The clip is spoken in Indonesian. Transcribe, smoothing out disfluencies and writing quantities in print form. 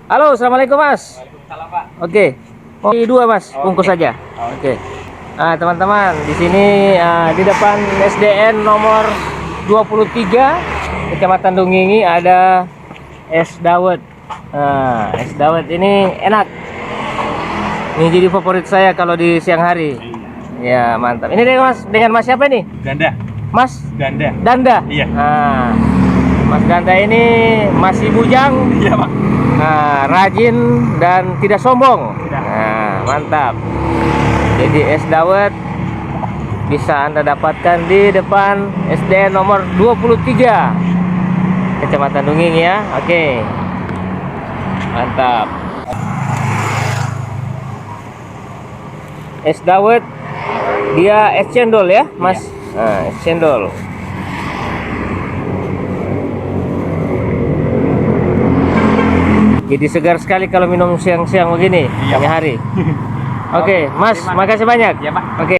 Halo, assalamualaikum Mas. Waalaikumsalam, Pak. Oke, kopi dua Mas, bungkus Oke. saja. Oke. Nah, teman-teman, di sini di depan SDN nomor 23 Kecamatan Dungingi ada es dawet. Nah, es dawet ini enak. Ini jadi favorit saya kalau di siang hari. Ya, mantap. Ini dengan Mas siapa nih? Ganda. Mas Ganda. Danda. Iya. Nah, Mas Danda ini masih bujang. Iya, Pak. Nah, rajin dan tidak sombong. Tidak. Nah, mantap. Jadi es dawet bisa Anda dapatkan di depan SDN nomor 23 Kecamatan Dungingi ya. Oke. Mantap. Es dawet dia es cendol ya, Mas. Nah, es cendol. Jadi segar sekali kalau minum siang-siang begini, Iya, pagi Pak. hari. Oke, Mas, terima makasih banyak. Iya, Pak. Oke.